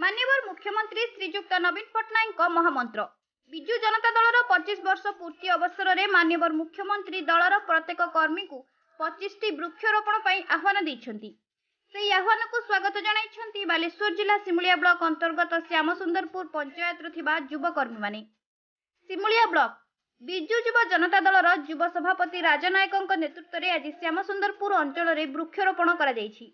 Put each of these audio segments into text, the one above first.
माननीय मुख्यमंत्री श्रीजुक्त नवीन पट्टनायक महामंत्र विजु जनता दलर 25 वर्ष पूर्ति अवसर में माननीय मुख्यमंत्री दलर प्रत्येक कर्मी को 25 वृक्षरोपण पर आह्वान देइछन्ति। से आह्वान को स्वागत जणाइछन्ति बालेश्वर जिला सिमुलिया ब्लॉक अंतर्गत श्यामसुंदरपुर पंचायत थिबा युवकर्मी माने। सिमुलिया ब्लॉक विजु युव जनता दलर युव सभापति राजनायक नेतृत्व में आज श्यामसुंदरपुर अंचल में वृक्षरोपण करा जायछि।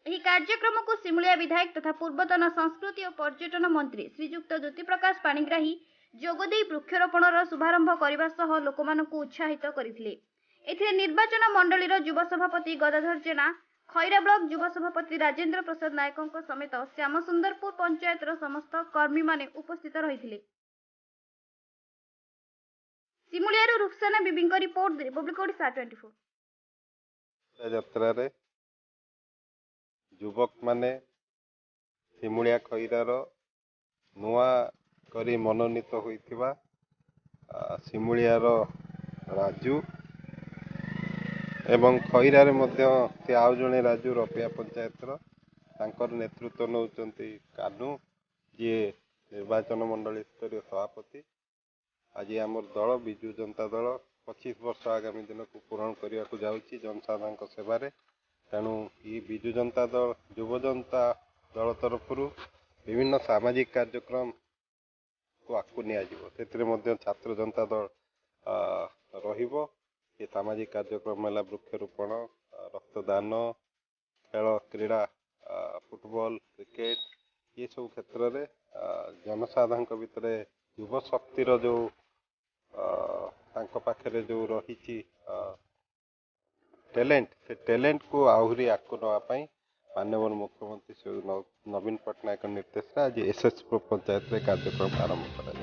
ଏହି କାର୍ଯ୍ୟକ୍ରମକୁ ସିମୁଳିଆ ବିଧାୟକ ତଥା ପୂର୍ବତନ ସଂସ୍କୃତି ଓ ପର୍ଯ୍ୟଟନ ମନ୍ତ୍ରୀ ଶ୍ରୀଯୁକ୍ତ ଜ୍ୟୋତି ପ୍ରକାଶ ପାଣିଗ୍ରାହୀ ଯୋଗଦେଇ ବୃକ୍ଷରୋପଣର ଶୁଭାରମ୍ଭ କରିବା ସହ ଲୋକମାନଙ୍କୁ ଉତ୍ସାହିତ କରିଥିଲେ। ଏଥିରେ ନିର୍ବାଚନ ମଣ୍ଡଳୀର ଯୁବ ସଭାପତି ଗଦାଧର ଜେନା, ଖଇରା ବ୍ଲକ ଯୁବ ସଭାପତି ରାଜେନ୍ଦ୍ର ପ୍ରସାଦ ନାୟକଙ୍କ ସମେତ ଶ୍ୟାମସୁନ୍ଦରପୁର ପଞ୍ଚାୟତର ସମସ୍ତ କର୍ମୀମାନେ ଉପସ୍ଥିତ ରହିଥିଲେ। ସିମୁଳିଆରୁ ରୁକ୍ସାନା ବିବିଙ୍କ ରିପୋର୍ଟ ରିପବ୍ଲିକ ଓଡ଼ିଶା 24। ଯାତ୍ରାରେ युवक माने सिमुलिया खईरार नुआ करी मनोनीत होइथिबा सिमुलियार राजू एवं खईरारे मध्य से आउ जणे राजू रपिया पंचायतर तांकर नेतृत्व नौचंती कानू जे निर्वाचन मंडली स्तरीय सभापति। आज आमर दल विजु जनता दल 25 वर्ष आगामी दिन को पूरण करने को जाउछि जनसाधारण सेवारे। तेणु ये विजु जनता दल युव जनता दल तरफ विभिन्न सामाजिक कार्यक्रम को आगू नि छात्र जनता दल रहिबो। ये सामाजिक कार्यक्रम है वृक्षरोपण, रक्तदान, खेल क्रीड़ा, फुटबॉल, क्रिकेट ये सब क्षेत्र में जनसाधारण भितर युव शक्तिर जो पाखे जो रही टैलेंट से टैलेंट को आहरी आगू नापी माननीय मुख्यमंत्री श्री नवीन पट्टनायक निर्देश आज एसएसपुर पंचायत कार्यक्रम आरंभ कर।